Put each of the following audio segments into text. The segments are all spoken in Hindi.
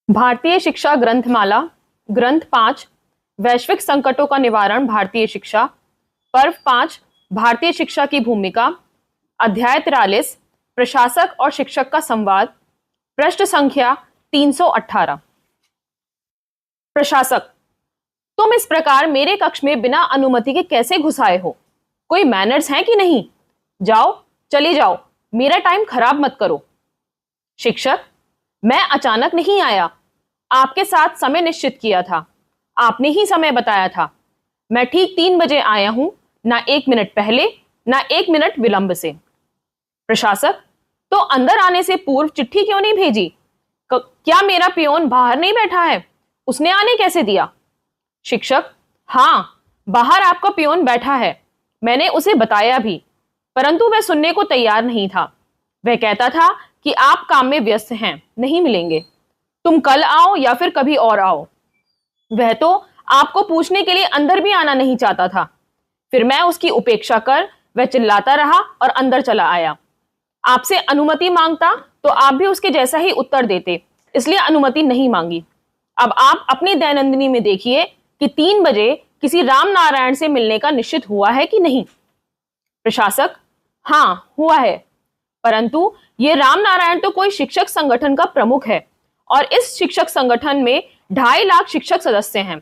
भारतीय शिक्षा ग्रंथमाला ग्रंथ 5 वैश्विक संकटों का निवारण भारतीय शिक्षा पर्व 5 भारतीय शिक्षा की भूमिका अध्याय 43 प्रशासक और शिक्षक का संवाद पृष्ठ संख्या 318। प्रशासक: तुम इस प्रकार मेरे कक्ष में बिना अनुमति के कैसे घुस आए हो? कोई मैनर्स हैं कि नहीं? जाओ, चले जाओ, मेरा टाइम खराब मत करो। शिक्षक: मैं अचानक नहीं आया, आपके साथ समय निश्चित किया था, आपने ही समय बताया था। मैं ठीक 3 बजे आया हूं, ना 1 मिनट पहले ना 1 मिनट विलंब से। प्रशासक: तो अंदर आने से पूर्व चिट्ठी क्यों नहीं भेजी? क्या मेरा पियोन बाहर नहीं बैठा है? उसने आने कैसे दिया? शिक्षक: हां, बाहर आपका पियोन बैठा है, मैंने उसे बताया भी, परंतु वह सुनने को तैयार नहीं था। वह कहता था कि आप काम में व्यस्त हैं, नहीं मिलेंगे, तुम कल आओ या फिर कभी और आओ। वह तो आपको पूछने के लिए अंदर भी आना नहीं चाहता था। फिर मैं उसकी उपेक्षा कर वह चिल्लाता रहा और अंदर चला आया। आपसे अनुमति मांगता तो आप भी उसके जैसा ही उत्तर देते, इसलिए अनुमति नहीं मांगी। अब आप अपनी दैनंदिनी में देखिए कि 3 बजे किसी राम नारायण से मिलने का निश्चित हुआ है कि नहीं? प्रशासक: हां, हुआ है, परंतु ये राम नारायण तो कोई शिक्षक संगठन का प्रमुख है और इस शिक्षक संगठन में 2.5 लाख शिक्षक सदस्य हैं।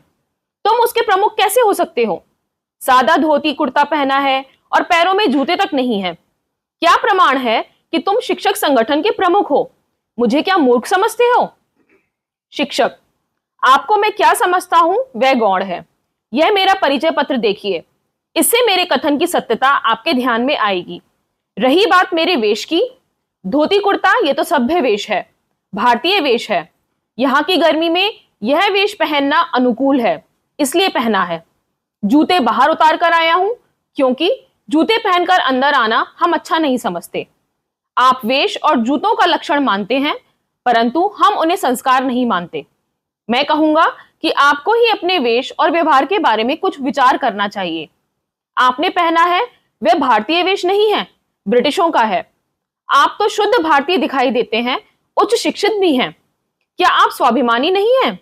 तुम उसके प्रमुख कैसे हो सकते हो? सादा धोती कुर्ता पहना है और पैरों में जूते तक नहीं है। क्या प्रमाण है कि तुम शिक्षक संगठन के प्रमुख हो? मुझे क्या मूर्ख समझते हो? शिक्षक: आपको मैं क्या समझता हूं वह गौण है। यह मेरा परिचय पत्र देखिए, इससे मेरे कथन की सत्यता आपके ध्यान में आएगी। रही बात मेरे वेश की, धोती कुर्ता ये तो सभ्य वेश है, भारतीय वेश है। यहाँ की गर्मी में यह वेश पहनना अनुकूल है, इसलिए पहना है। जूते बाहर उतार कर आया हूं, क्योंकि जूते पहनकर अंदर आना हम अच्छा नहीं समझते। आप वेश और जूतों का लक्षण मानते हैं, परंतु हम उन्हें संस्कार नहीं मानते। मैं कहूंगा कि आपको ही अपने वेश और व्यवहार के बारे में कुछ विचार करना चाहिए। आपने पहना है वह भारतीय वेश नहीं है, ब्रिटिशों का है। आप तो शुद्ध भारतीय दिखाई देते हैं, उच्च शिक्षित भी हैं। क्या आप स्वाभिमानी नहीं हैं?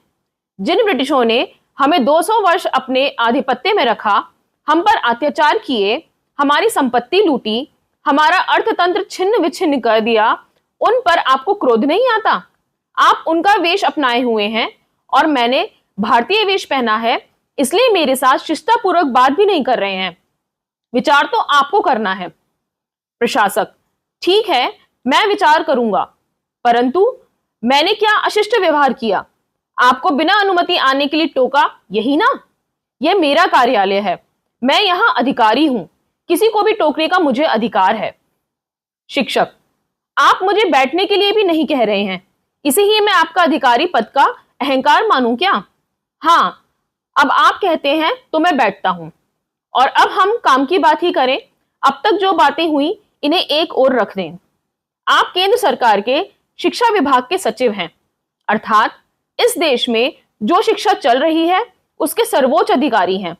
जिन ब्रिटिशों ने हमें 200 वर्ष अपने आधिपत्य में रखा, हम पर अत्याचार किए, हमारी संपत्ति लूटी, हमारा अर्थतंत्र छिन्न विच्छिन्न कर दिया, उन पर आपको क्रोध नहीं आता? आप उनका वेश अपनाए हुए हैं और मैंने भारतीय वेश पहना है, इसलिए मेरे साथ शिष्टापूर्वक बात भी नहीं कर रहे हैं। विचार तो आपको करना है। प्रशासक: ठीक है, मैं विचार करूंगा, परंतु मैंने क्या अशिष्ट व्यवहार किया? आपको बिना अनुमति आने के लिए टोका, यही ना? यह मेरा कार्यालय है, मैं यहां अधिकारी हूं, किसी को भी टोकने का मुझे अधिकार है। शिक्षक: आप मुझे बैठने के लिए भी नहीं कह रहे हैं, इसे ही मैं आपका अधिकारी पद का अहंकार मानूं क्या? हां, अब आप कहते हैं तो मैं बैठता हूं। और अब हम काम की बात ही करें। अब तक जो बातें हुई इन्हें एक ओर रख दें। आप केंद्र सरकार के शिक्षा विभाग के सचिव हैं, अर्थात इस देश में जो शिक्षा चल रही है उसके सर्वोच्च अधिकारी हैं।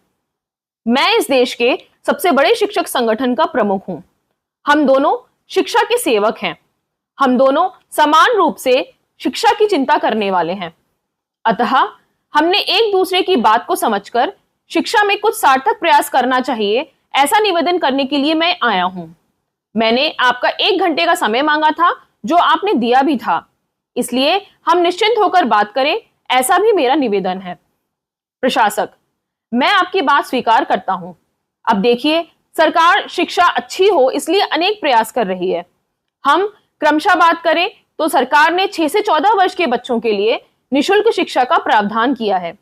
मैं इस देश के सबसे बड़े शिक्षक संगठन का प्रमुख हूं। हम दोनों शिक्षा के सेवक हैं, हम दोनों समान रूप से शिक्षा की चिंता करने वाले हैं। अतः हमने एक दूसरे की बात को समझकर शिक्षा में कुछ सार्थक प्रयास करना चाहिए, ऐसा निवेदन करने के लिए मैं आया हूं। मैंने आपका 1 घंटे का समय मांगा था, जो आपने दिया भी था, इसलिए हम निश्चिंत होकर बात करें, ऐसा भी मेरा निवेदन है। प्रशासक: मैं आपकी बात स्वीकार करता हूं। अब देखिए, सरकार शिक्षा अच्छी हो इसलिए अनेक प्रयास कर रही है। हम क्रमशः बात करें तो सरकार ने 6 से 14 वर्ष के बच्चों के लिए निःशुल्क शिक्षा का प्रावधान किया है।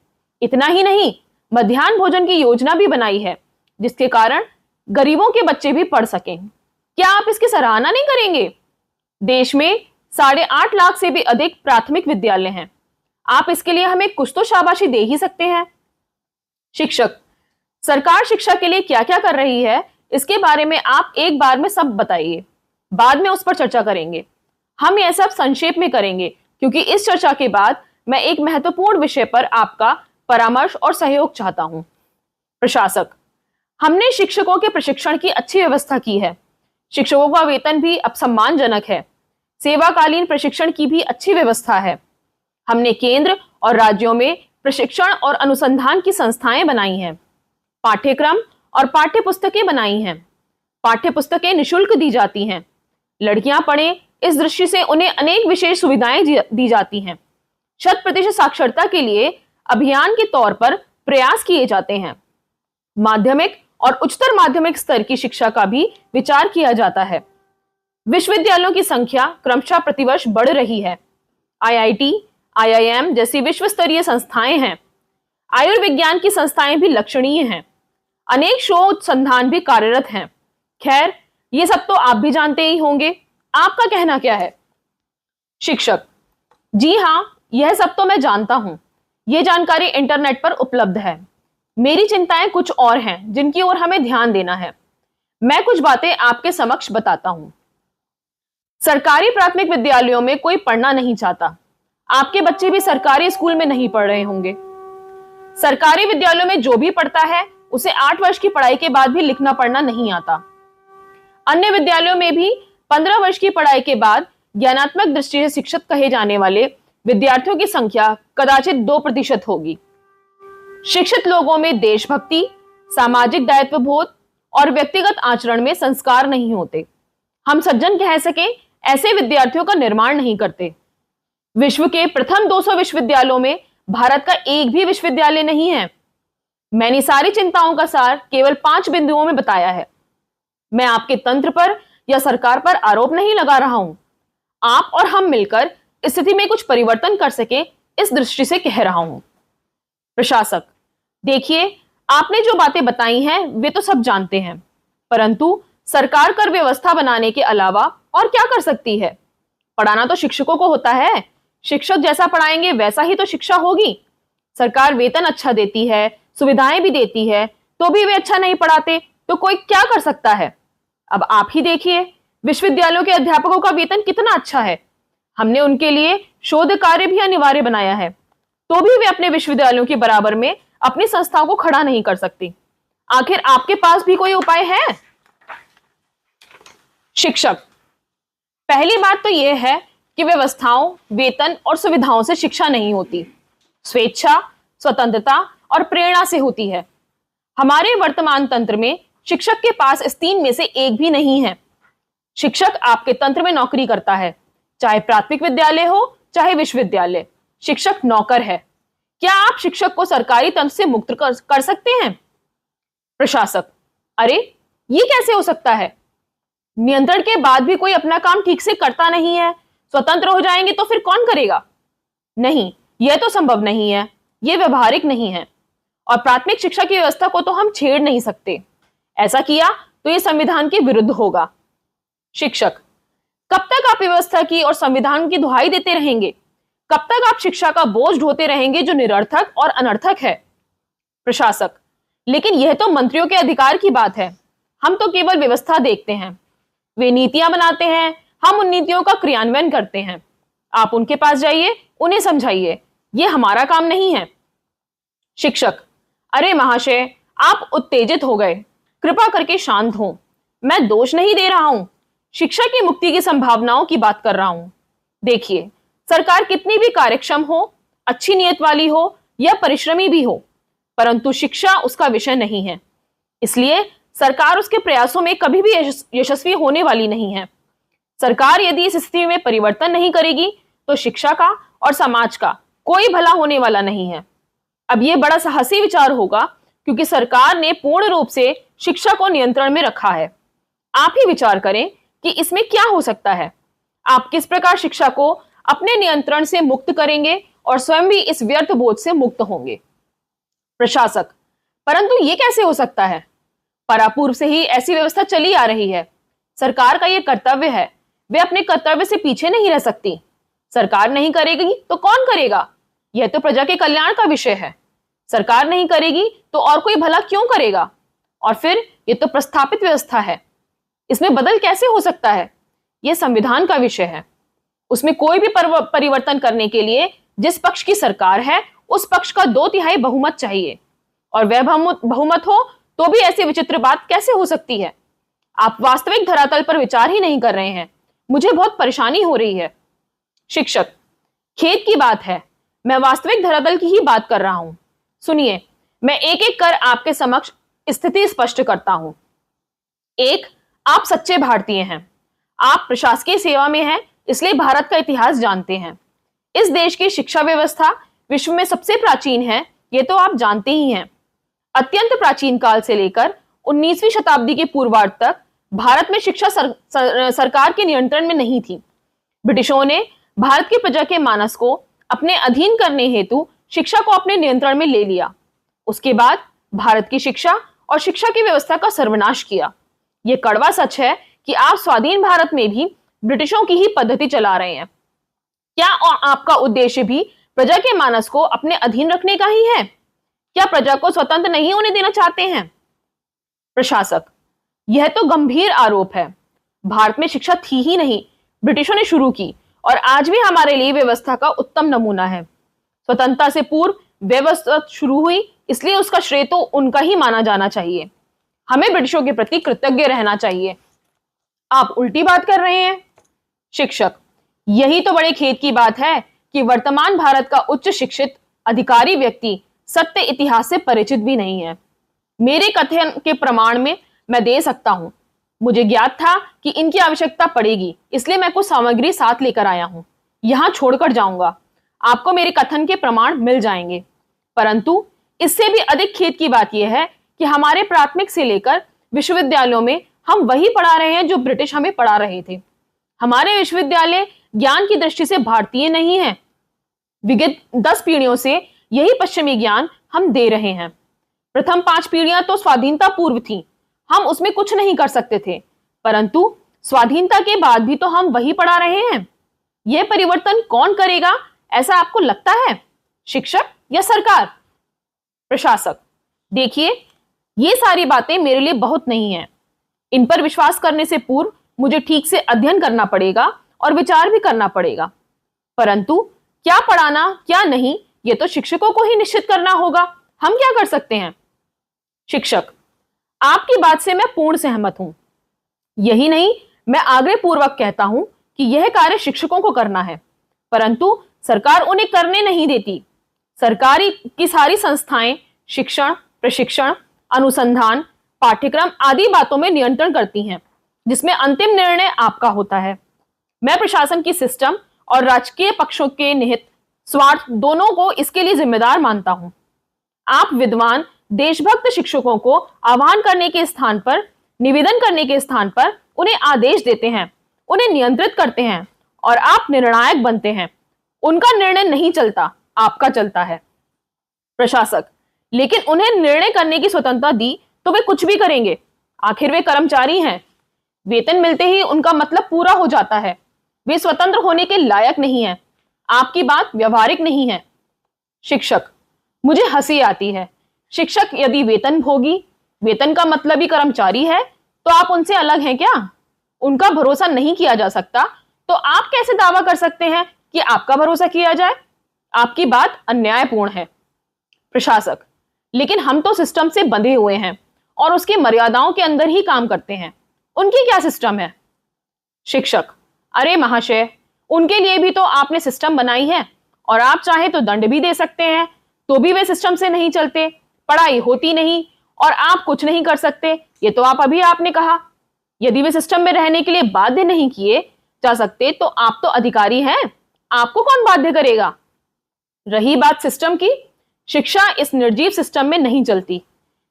इतना ही नहीं, मध्याह्न भोजन की योजना भी बनाई है, जिसके कारण गरीबों के बच्चे भी पढ़ सकें। क्या आप इसकी सराहना नहीं करेंगे? देश में 8.5 लाख से भी अधिक प्राथमिक विद्यालय हैं। आप इसके लिए हमें कुछ तो शाबाशी दे ही सकते हैं। शिक्षक: सरकार शिक्षा के लिए क्या क्या कर रही है, इसके बारे में आप एक बार में सब बताइए, बाद में उस पर चर्चा करेंगे। हम यह सब संक्षेप में करेंगे, क्योंकि इस चर्चा के बाद मैं एक महत्वपूर्ण विषय पर आपका परामर्श और सहयोग चाहता हूं। प्रशासक: हमने शिक्षकों के प्रशिक्षण की अच्छी व्यवस्था की है। शिक्षकों का वेतन भी अब सम्मानजनक है। सेवाकालीन प्रशिक्षण की भी अच्छी व्यवस्था है। हमने केंद्र और राज्यों में प्रशिक्षण और अनुसंधान की संस्थाएं बनाई हैं, पाठ्यक्रम और पाठ्य पुस्तकें बनाई हैं। पाठ्य पुस्तकें निःशुल्क दी जाती हैं। लड़कियां पढ़ें इस दृष्टि से उन्हें अनेक विशेष सुविधाएं दी जाती हैं। 100% साक्षरता के लिए अभियान के तौर पर प्रयास किए जाते हैं। माध्यमिक और उच्चतर माध्यमिक स्तर की शिक्षा का भी विचार किया जाता है। विश्वविद्यालयों की संख्या क्रमशः प्रतिवर्ष बढ़ रही है। IIT, IIM जैसी विश्व स्तरीय संस्थाएं हैं। आयुर्विज्ञान की संस्थाएं भी लक्षणीय हैं। अनेक शोध संस्थान भी कार्यरत हैं। खैर, ये सब तो आप भी जानते ही होंगे। आपका कहना क्या है? शिक्षक: जी हाँ, यह सब तो मैं जानता हूं। यह जानकारी इंटरनेट पर उपलब्ध है। मेरी चिंताएं कुछ और हैं जिनकी ओर हमें ध्यान देना है। मैं कुछ बातें आपके समक्ष बताता हूं। सरकारी प्राथमिक विद्यालयों में कोई पढ़ना नहीं चाहता। आपके बच्चे भी सरकारी स्कूल में नहीं पढ़ रहे होंगे। सरकारी विद्यालयों में जो भी पढ़ता है उसे 8 वर्ष की पढ़ाई के बाद भी लिखना पढ़ना नहीं आता। अन्य विद्यालयों में भी 15 वर्ष की पढ़ाई के बाद ज्ञानात्मक दृष्टि से शिक्षित कहे जाने वाले विद्यार्थियों की संख्या कदाचित 2% होगी। शिक्षित लोगों में देशभक्ति, सामाजिक दायित्व बोध और व्यक्तिगत आचरण में संस्कार नहीं होते। हम सज्जन कह सकें, ऐसे विद्यार्थियों का निर्माण नहीं करते। विश्व के प्रथम 200 विश्वविद्यालयों में भारत का एक भी विश्वविद्यालय नहीं है। मैंने सारी चिंताओं का सार केवल 5 बिंदुओं में बताया है। मैं आपके तंत्र पर या सरकार पर आरोप नहीं लगा रहा हूं। आप और हम मिलकर स्थिति में कुछ परिवर्तन कर सके, इस दृष्टि से कह रहा हूं। प्रशासक: देखिए, आपने जो बातें बताई हैं वे तो सब जानते हैं, परंतु सरकार कर व्यवस्था बनाने के अलावा और क्या कर सकती है? पढ़ाना तो शिक्षकों को होता है। शिक्षक जैसा पढ़ाएंगे वैसा ही तो शिक्षा होगी। सरकार वेतन अच्छा देती है, सुविधाएं भी देती है, तो भी वे अच्छा नहीं पढ़ाते तो कोई क्या कर सकता है? अब आप ही देखिए, विश्वविद्यालयों के अध्यापकों का वेतन कितना अच्छा है। हमने उनके लिए शोध कार्य भी अनिवार्य बनाया है, तो भी वे अपने विश्वविद्यालयों के बराबर में अपनी संस्थाओं को खड़ा नहीं कर सकती। आखिर आपके पास भी कोई उपाय है? शिक्षक: पहली बात तो यह है कि व्यवस्थाओं, वेतन और सुविधाओं से शिक्षा नहीं होती। स्वेच्छा, स्वतंत्रता और प्रेरणा से होती है। हमारे वर्तमान तंत्र में शिक्षक के पास इस 3 में से एक भी नहीं है। शिक्षक आपके तंत्र में नौकरी करता है, चाहे प्राथमिक विद्यालय हो चाहे विश्वविद्यालय। शिक्षक नौकर है। क्या आप शिक्षक को सरकारी तंत्र से मुक्त कर सकते हैं? प्रशासक: अरे, ये कैसे हो सकता है? नियंत्रण के बाद भी कोई अपना काम ठीक से करता नहीं है। स्वतंत्र हो जाएंगे तो फिर कौन करेगा? नहीं, यह तो संभव नहीं है। यह व्यवहारिक नहीं है और प्राथमिक शिक्षा की व्यवस्था को तो हम छेड़ नहीं सकते। ऐसा किया तो यह संविधान के विरुद्ध होगा। शिक्षक: कब तक आप व्यवस्था की और संविधान की दुहाई देते रहेंगे? कब तक आप शिक्षा का बोझ ढोते रहेंगे जो निरर्थक और अनर्थक है? प्रशासक: लेकिन यह तो मंत्रियों के अधिकार की बात है। हम तो केवल व्यवस्था देखते हैं। वे नीतियां बनाते हैं, हम उन नीतियों का क्रियान्वयन करते हैं। आप उनके पास जाइए, उन्हें समझाइए। यह हमारा काम नहीं है। शिक्षक: अरे महाशय, आप उत्तेजित हो गए। कृपा करके शांत हो। मैं दोष नहीं दे रहा हूं, शिक्षा की मुक्ति की संभावनाओं की बात कर रहा हूं। देखिए, सरकार कितनी भी कार्यक्षम हो, अच्छी नियत वाली हो या परिश्रमी भी हो, परंतु शिक्षा उसका विषय नहीं है। इसलिए सरकार उसके प्रयासों में कभी भी यशस्वी होने वाली नहीं है। सरकार यदि इस स्थिति में परिवर्तन नहीं करेगी तो शिक्षा का और समाज का कोई भला होने वाला नहीं है। अब यह बड़ा साहसी विचार होगा, क्योंकि सरकार ने पूर्ण रूप से शिक्षा को नियंत्रण में रखा है। आप ही विचार करें कि इसमें क्या हो सकता है। आप किस प्रकार शिक्षा को अपने नियंत्रण से मुक्त करेंगे और स्वयं भी इस व्यर्थ बोझ से मुक्त होंगे? प्रशासक: परंतु यह कैसे हो सकता है? परापूर्व से ही ऐसी व्यवस्था चली आ रही है। सरकार का यह कर्तव्य है। वे अपने कर्तव्य से पीछे नहीं रह सकती। सरकार नहीं करेगी तो कौन करेगा? यह तो प्रजा के कल्याण का विषय है। सरकार नहीं करेगी तो और कोई भला क्यों करेगा? और फिर यह तो प्रस्थापित व्यवस्था है, इसमें बदल कैसे हो सकता है? यह संविधान का विषय है। उसमें कोई भी परिवर्तन करने के लिए जिस पक्ष की सरकार है उस पक्ष का 2/3 बहुमत चाहिए, और वह बहुमत हो तो भी ऐसी विचित्र बात कैसे हो सकती है? आप वास्तविक धरातल पर विचार ही नहीं कर रहे हैं। मुझे बहुत परेशानी हो रही है। शिक्षक: खेद की बात है, मैं वास्तविक धरातल की ही बात कर रहा हूं। सुनिए, मैं एक एक कर आपके समक्ष स्थिति स्पष्ट करता हूं। एक, आप सच्चे भारतीय हैं। आप प्रशासकीय सेवा में हैं, इसलिए भारत का इतिहास जानते हैं। इस देश की शिक्षा व्यवस्था विश्व में सबसे प्राचीन है, ये तो आप जानते ही हैं। अत्यंत प्राचीन काल से लेकर 19वीं शताब्दी के पूर्वार्ध तक भारत में शिक्षा सरकार के नियंत्रण में नहीं थी। ब्रिटिशों ने भारत की प्रजा के मानस को अपने अधीन करने हेतु शिक्षा को अपने नियंत्रण में ले लिया। उसके बाद भारत की शिक्षा और शिक्षा की व्यवस्था का सर्वनाश किया। यह कड़वा सच है कि आप स्वाधीन भारत में भी ब्रिटिशों की ही पद्धति चला रहे हैं। क्या आपका उद्देश्य भी प्रजा के मानस को अपने अधीन रखने का ही है? क्या प्रजा को स्वतंत्र नहीं होने देना चाहते हैं? प्रशासक, यह तो गंभीर आरोप है। भारत में शिक्षा थी ही नहीं, ब्रिटिशों ने शुरू की और आज भी हमारे लिए व्यवस्था का उत्तम नमूना है। स्वतंत्रता से पूर्व व्यवस्था शुरू हुई, इसलिए उसका श्रेय तो उनका ही माना जाना चाहिए। हमें ब्रिटिशों के प्रति कृतज्ञ रहना चाहिए। आप उल्टी बात कर रहे हैं। शिक्षक, यही तो बड़े खेद की बात है कि वर्तमान भारत का उच्च शिक्षित अधिकारी व्यक्ति सत्य इतिहास से परिचित भी नहीं है। मेरे कथन के प्रमाण में मैं दे सकता हूं। मुझे ज्ञात था कि इनकी आवश्यकता पड़ेगी, इसलिए मैं कुछ सामग्री साथ लेकर आया हूं। यहां छोड़कर जाऊंगा। आपको मेरे कथन के प्रमाण मिल जाएंगे। परंतु इससे भी अधिक खेद की बात यह है कि हमारे प्राथमिक से लेकर विश्वविद्यालयों में हम वही पढ़ा रहे हैं जो ब्रिटिश हमें पढ़ा रहे थे। हमारे विश्वविद्यालय ज्ञान की दृष्टि से भारतीय नहीं है। विगत 10 पीढ़ियों से यही पश्चिमी ज्ञान हम दे रहे हैं। प्रथम 5 पीढ़ियां तो स्वाधीनता पूर्व थी, हम उसमें कुछ नहीं कर सकते थे, परंतु स्वाधीनता के बाद भी तो हम वही पढ़ा रहे हैं। यह परिवर्तन कौन करेगा, ऐसा आपको लगता है? शिक्षक या सरकार? प्रशासक, देखिए, ये सारी बातें मेरे लिए बहुत नहीं है। इन पर विश्वास करने से पूर्व मुझे ठीक से अध्ययन करना पड़ेगा और विचार भी करना पड़ेगा। परंतु क्या पढ़ाना क्या नहीं, यह तो शिक्षकों को ही निश्चित करना होगा। हम क्या कर सकते हैं? शिक्षक, आपकी बात से मैं पूर्ण सहमत हूं। यही नहीं, मैं आग्रह पूर्वक कहता हूं कि यह कार्य शिक्षकों को करना है, परंतु सरकार उन्हें करने नहीं देती। सरकारी की सारी संस्थाएं शिक्षण, प्रशिक्षण, अनुसंधान, पाठ्यक्रम आदि बातों में नियंत्रण करती हैं, जिसमें अंतिम निर्णय आपका होता है। मैं प्रशासन की सिस्टम और राजकीय पक्षों के निहित स्वार्थ दोनों को इसके लिए जिम्मेदार मानता हूं। आप विद्वान देशभक्त शिक्षकों को आह्वान करने के स्थान पर, निवेदन करने के स्थान पर उन्हें आदेश देते हैं, उन्हें नियंत्रित करते हैं और आप निर्णायक बनते हैं। उनका निर्णय नहीं चलता, आपका चलता है। प्रशासक, लेकिन उन्हें निर्णय करने की स्वतंत्रता दी तो वे कुछ भी करेंगे। आखिर वे कर्मचारी हैं। वेतन मिलते ही उनका मतलब पूरा हो जाता है। वे स्वतंत्र होने के लायक नहीं है। आपकी बात व्यवहारिक नहीं है। शिक्षक, मुझे हंसी आती है। शिक्षक यदि वेतन भोगी, वेतन का मतलब ही कर्मचारी है, तो आप उनसे अलग हैं क्या? उनका भरोसा नहीं किया जा सकता, तो आप कैसे दावा कर सकते हैं कि आपका भरोसा किया जाए? आपकी बात अन्यायपूर्ण है। प्रशासक, लेकिन हम तो सिस्टम से बंधे हुए हैं और उसकी मर्यादाओं के अंदर ही काम करते हैं। उनकी क्या सिस्टम है? शिक्षक, अरे महाशय, उनके लिए भी तो आपने सिस्टम बनाई है और आप चाहे तो दंड भी दे सकते हैं, तो भी वे सिस्टम से नहीं चलते। पढ़ाई होती नहीं और आप कुछ नहीं कर सकते, ये तो अभी आपने कहा। यदि वे सिस्टम में रहने के लिए बाध्य नहीं किए जा सकते तो आप तो अधिकारी हैं, आपको कौन बाध्य करेगा? रही बात सिस्टम की, शिक्षा इस निर्जीव सिस्टम में नहीं चलती।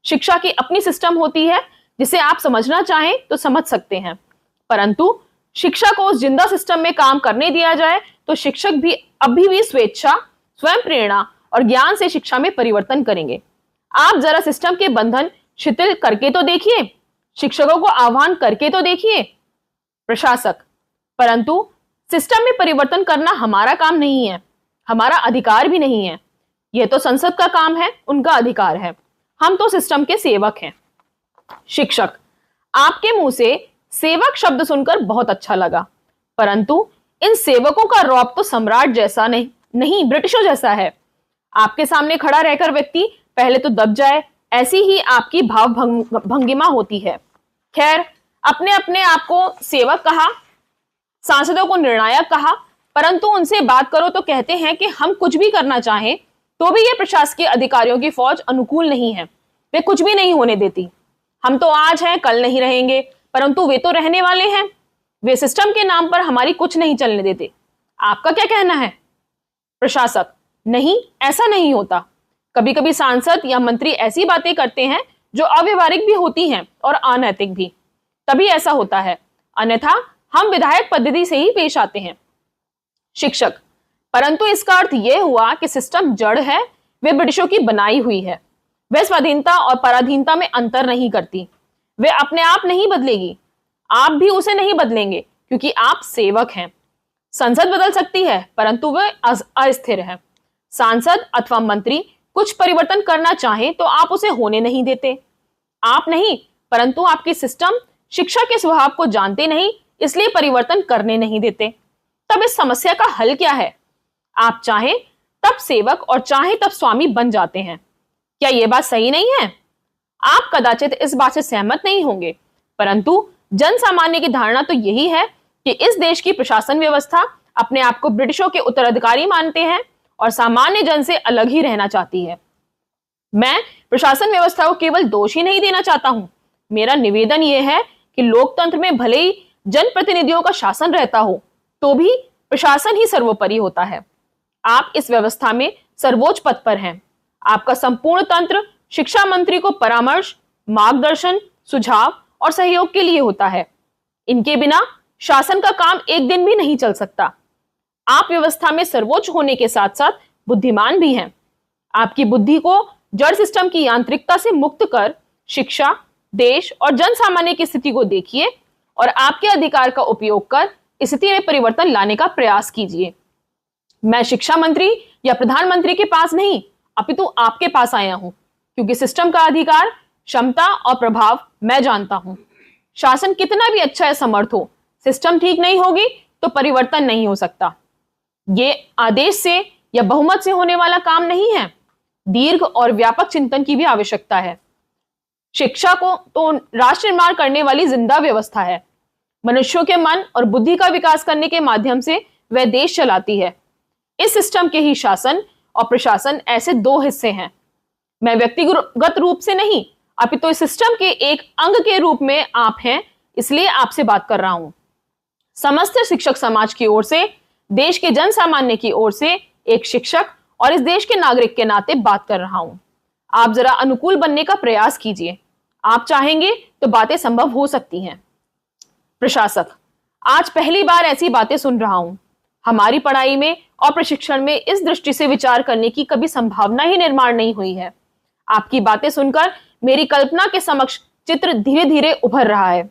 शिक्षा की अपनी सिस्टम होती है, जिसे आप समझना चाहें तो समझ सकते हैं, परंतु शिक्षा को उस जिंदा सिस्टम में काम करने दिया जाए तो शिक्षक भी अभी भी स्वेच्छा, स्वयं प्रेरणा और ज्ञान से शिक्षा में परिवर्तन करेंगे। आप जरा सिस्टम के बंधन शिथिल करके तो देखिए, शिक्षकों को आह्वान करके तो देखिए। प्रशासक, परंतु सिस्टम में परिवर्तन करना हमारा काम नहीं है, हमारा अधिकार भी नहीं है। यह तो संसद का काम है, उनका अधिकार है। हम तो सिस्टम के सेवक हैं। शिक्षक, आपके मुंह से सेवक शब्द सुनकर बहुत अच्छा लगा, परंतु इन सेवकों का रौब तो सम्राट जैसा नहीं ब्रिटिशों जैसा है। आपके सामने खड़ा रहकर व्यक्ति पहले तो दब जाए, ऐसी ही आपकी भाव भंगिमा होती है। खैर, अपने अपने आप को सेवक कहा, सांसदों को निर्णायक कहा, परंतु उनसे बात करो तो कहते हैं कि हम कुछ भी करना चाहें तो भी ये प्रशासकीय अधिकारियों की फौज अनुकूल नहीं है, वे कुछ भी नहीं होने देती। हम तो आज हैं, कल नहीं रहेंगे, परंतु वे तो रहने वाले हैं। वे सिस्टम के नाम पर हमारी कुछ नहीं चलने देते। आपका क्या कहना है? प्रशासक: नहीं, ऐसा नहीं होता। कभी कभी सांसद या मंत्री ऐसी बातें करते हैं जो अव्यवहारिक भी होती हैं और अनैतिक भी, तभी ऐसा होता है, अन्यथा हम विधायक पद्धति से ही पेश आते हैं। शिक्षक: परंतु इसका अर्थ यह हुआ कि सिस्टम जड़ है, वे ब्रिटिशों की बनाई हुई है। वह स्वाधीनता और पराधीनता में अंतर नहीं करती। वे अपने आप नहीं बदलेगी, आप भी उसे नहीं बदलेंगे, क्योंकि आप सेवक हैं। संसद बदल सकती है, परंतु वह अस्थिर है। सांसद अथवा मंत्री कुछ परिवर्तन करना चाहे तो आप उसे होने नहीं देते। आप नहीं, परंतु आपकी सिस्टम शिक्षा के स्वभाव को जानते नहीं, इसलिए परिवर्तन करने नहीं देते। तब इस समस्या का हल क्या है? आप चाहें तब सेवक और चाहें तब स्वामी बन जाते हैं। क्या यह बात सही नहीं है? आप कदाचित इस बात से सहमत नहीं होंगे, परंतु जन सामान्य की धारणा तो यही है कि इस देश की प्रशासन व्यवस्था अपने आप को ब्रिटिशों के उत्तराधिकारी मानते हैं और सामान्य जन से अलग ही रहना चाहती है। मैं प्रशासन व्यवस्था को केवल दोष ही नहीं देना चाहता हूं। मेरा निवेदन यह है कि लोकतंत्र में भले ही जनप्रतिनिधियों का शासन रहता हो, तो भी प्रशासन ही सर्वोपरि होता है। आप इस व्यवस्था में सर्वोच्च पद पर हैं। आपका संपूर्ण तंत्र शिक्षा मंत्री को परामर्श, मार्गदर्शन, सुझाव और सहयोग के लिए होता है। इनके बिना शासन का काम एक दिन भी नहीं चल सकता। आप व्यवस्था में सर्वोच्च होने के साथ साथ बुद्धिमान भी हैं। आपकी बुद्धि को जड़ सिस्टम की यांत्रिकता से मुक्त कर शिक्षा, देश और जन सामान्य की स्थिति को देखिए और आपके अधिकार का उपयोग कर स्थिति में परिवर्तन लाने का प्रयास कीजिए। मैं शिक्षा मंत्री या प्रधानमंत्री के पास नहीं, अपितु आपके पास आया हूं, क्योंकि सिस्टम का अधिकार, क्षमता और प्रभाव मैं जानता हूं। शासन कितना भी अच्छा या समर्थ हो, सिस्टम ठीक नहीं होगी तो परिवर्तन नहीं हो सकता। ये आदेश से या बहुमत से होने वाला काम नहीं है। दीर्घ और व्यापक चिंतन की भी आवश्यकता है। शिक्षा को तो राष्ट्र निर्माण करने वाली जिंदा व्यवस्था है। मनुष्यों के मन और बुद्धि का विकास करने के माध्यम से वह देश चलाती है। इस सिस्टम के ही शासन और प्रशासन ऐसे दो हिस्से हैं। मैं व्यक्तिगत रूप से नहीं, अपितु इस सिस्टम के एक अंग के रूप में आप हैं, इसलिए आपसे बात कर रहा हूं। समस्त शिक्षक समाज की ओर से, देश के जन सामान्य की ओर से एक शिक्षक और इस देश के नागरिक के नाते बात कर रहा हूं। आप जरा अनुकूल बनने का प्रयास कीजिए। आप चाहेंगे तो बातें संभव हो सकती हैं। प्रशासक: आज पहली बार ऐसी बातें सुन रहा हूं। हमारी पढ़ाई में और प्रशिक्षण में इस दृष्टि से विचार करने की कभी संभावना ही निर्माण नहीं हुई है। आपकी बातें सुनकर मेरी कल्पना के समक्ष चित्र धीरे धीरे उभर रहा है।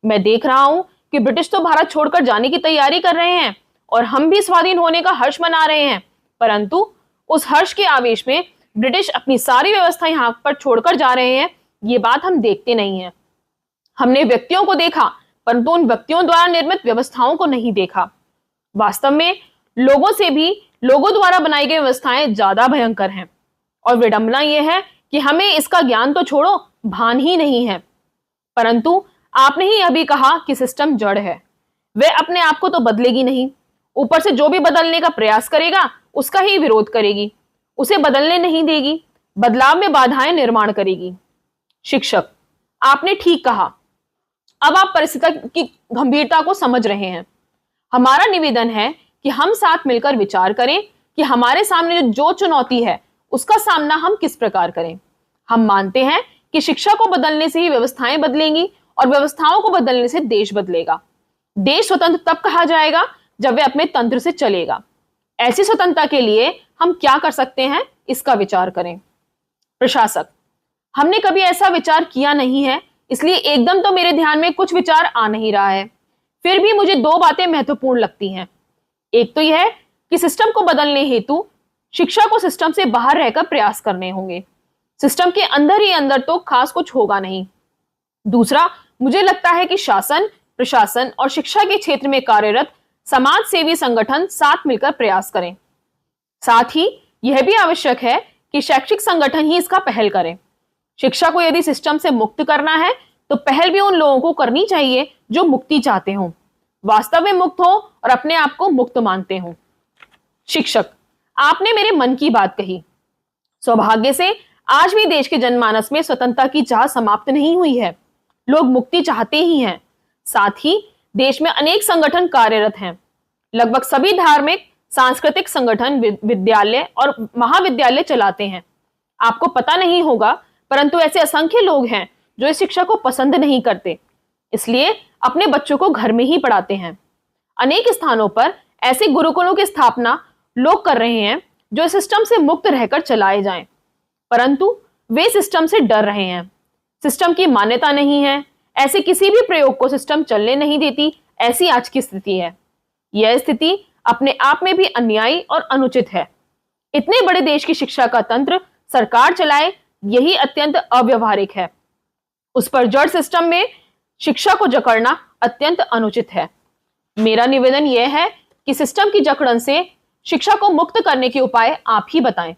मैं देख रहा हूं कि ब्रिटिश तो भारत छोड़कर जाने की तैयारी कर रहे हैं और हम भी स्वाधीन होने का हर्ष मना रहे हैं, परंतु उस हर्ष के आवेश में ब्रिटिश अपनी सारी व्यवस्था यहां पर छोड़कर जा रहे हैं, ये बात हम देखते नहीं हैं। हमने व्यक्तियों को देखा, परंतु उन व्यक्तियों द्वारा निर्मित व्यवस्थाओं को नहीं देखा। वास्तव में लोगों से भी लोगों द्वारा बनाई गई व्यवस्थाएं ज्यादा भयंकर हैं और विडंबना यह है कि हमें इसका ज्ञान तो छोड़ो, भान ही नहीं है। परंतु आपने ही अभी कहा कि सिस्टम जड़ है, वह अपने आप को तो बदलेगी नहीं, ऊपर से जो भी बदलने का प्रयास करेगा उसका ही विरोध करेगी, उसे बदलने नहीं देगी, बदलाव में बाधाएं निर्माण करेगी। शिक्षक: आपने ठीक कहा। अब आप परिस्थिति की गंभीरता को समझ रहे हैं। हमारा निवेदन है कि हम साथ मिलकर विचार करें कि हमारे सामने जो चुनौती है उसका सामना हम किस प्रकार करें। हम मानते हैं कि शिक्षा को बदलने से ही व्यवस्थाएं बदलेंगी और व्यवस्थाओं को बदलने से देश बदलेगा। देश स्वतंत्र तब कहा जाएगा जब वह अपने तंत्र से चलेगा। ऐसी स्वतंत्रता के लिए हम क्या कर सकते हैं, इसका विचार करें। प्रशासक: हमने कभी ऐसा विचार किया नहीं है, इसलिए एकदम तो मेरे ध्यान में कुछ विचार आ नहीं रहा है। फिर भी मुझे दो बातें महत्वपूर्ण लगती हैं। एक तो यह कि सिस्टम को बदलने हेतु शिक्षा को सिस्टम से बाहर रहकर प्रयास करने होंगे। सिस्टम के अंदर ही अंदर तो खास कुछ होगा नहीं। दूसरा, मुझे लगता है कि शासन, प्रशासन और शिक्षा के क्षेत्र में कार्यरत समाज सेवी संगठन साथ मिलकर प्रयास करें। साथ ही यह भी आवश्यक है कि शैक्षिक संगठन ही इसका पहल करें। शिक्षा को यदि सिस्टम से मुक्त करना है तो पहल भी उन लोगों को करनी चाहिए जो मुक्ति चाहते हों, वास्तव में मुक्त हो और अपने आप को मुक्त मानते हों। शिक्षक, आपने मेरे मन की बात कही। सौभाग्य से आज भी देश के जनमानस में स्वतंत्रता की चाह समाप्त नहीं हुई है। लोग मुक्ति चाहते ही हैं। साथ ही देश में अनेक संगठन कार्यरत हैं। लगभग सभी धार्मिक सांस्कृतिक संगठन विद्यालय और महाविद्यालय चलाते हैं। आपको पता नहीं होगा, परंतु ऐसे असंख्य लोग हैं जो इस शिक्षा को पसंद नहीं करते, इसलिए अपने बच्चों को घर में ही पढ़ाते हैं। अनेक स्थानों पर ऐसे गुरुकुलों की स्थापना लोग कर रहे हैं जो सिस्टम से मुक्त रहकर चलाए जाएं, परंतु वे सिस्टम से डर रहे हैं। सिस्टम की मान्यता नहीं है, ऐसे किसी भी प्रयोग को सिस्टम चलने नहीं देती। ऐसी आज की स्थिति है। यह स्थिति अपने आप में भी अन्यायी और अनुचित है। इतने बड़े देश की शिक्षा का तंत्र सरकार चलाए, यही अत्यंत अव्यवहारिक है। उस पर जड़ सिस्टम में शिक्षा को जकड़ना अत्यंत अनुचित है। मेरा निवेदन यह है कि सिस्टम की जकड़न से शिक्षा को मुक्त करने के उपाय आप ही बताएं।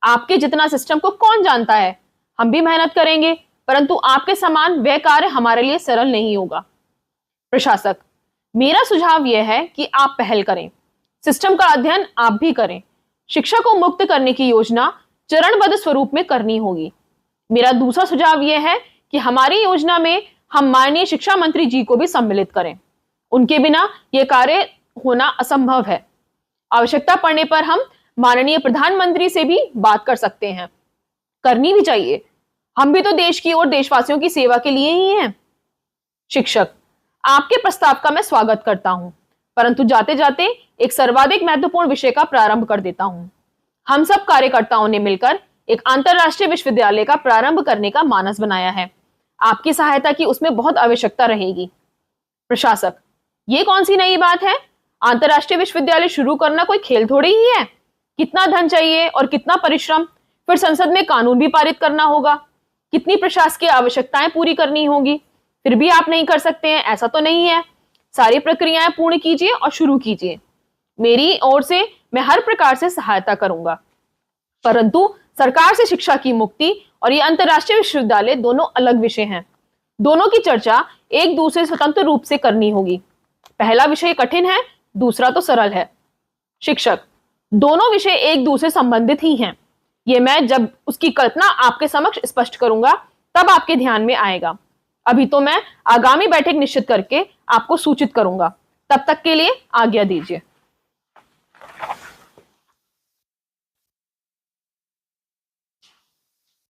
आपके जितना सिस्टम को कौन जानता है। हम भी मेहनत करेंगे, परंतु आपके समान वह कार्य हमारे लिए सरल नहीं होगा। प्रशासक, मेरा सुझाव यह है कि आप पहल करें, सिस्टम का अध्ययन आप भी करें। शिक्षा को मुक्त करने की योजना चरणबद्ध स्वरूप में करनी होगी। मेरा दूसरा सुझाव यह है कि हमारी योजना में हम माननीय शिक्षा मंत्री जी को भी सम्मिलित करें। उनके बिना यह कार्य होना असंभव है। आवश्यकता पड़ने पर हम माननीय प्रधानमंत्री से भी बात कर सकते हैं। करनी भी चाहिए। हम भी तो देश की और देशवासियों की सेवा के लिए ही हैं। शिक्षक, आपके प्रस्ताव का मैं स्वागत करता हूं, परंतु जाते जाते एक सर्वाधिक महत्वपूर्ण विषय का प्रारंभ कर देता हूं। हम सब कार्यकर्ताओं ने मिलकर एक अंतरराष्ट्रीय विश्वविद्यालय का प्रारंभ करने का मानस बनाया है। आपकी सहायता की उसमें बहुत आवश्यकता रहेगी। प्रशासक, ये कौन सी नई बात है? अंतरराष्ट्रीय विश्वविद्यालय शुरू करना कोई खेल थोड़ी ही है। कितना धन चाहिए और कितना परिश्रम, फिर संसद में कानून भी पारित करना होगा, कितनी प्रशासकीय आवश्यकताएं पूरी करनी होगी। फिर भी आप नहीं कर सकते हैं, ऐसा तो नहीं है। सारी प्रक्रियाएं पूर्ण कीजिए और शुरू कीजिए। मेरी ओर से मैं हर प्रकार से सहायता करूंगा, परंतु सरकार से शिक्षा की मुक्ति और ये अंतरराष्ट्रीय विश्वविद्यालय दोनों अलग विषय हैं। दोनों की चर्चा एक दूसरे स्वतंत्र रूप से करनी होगी। पहला विषय कठिन है, दूसरा तो सरल है। शिक्षक, दोनों विषय एक दूसरे संबंधित ही हैं। ये मैं जब उसकी कल्पना आपके समक्ष स्पष्ट करूंगा तब आपके ध्यान में आएगा। अभी तो मैं आगामी बैठक निश्चित करके आपको सूचित करूंगा। तब तक के लिए आज्ञा दीजिए।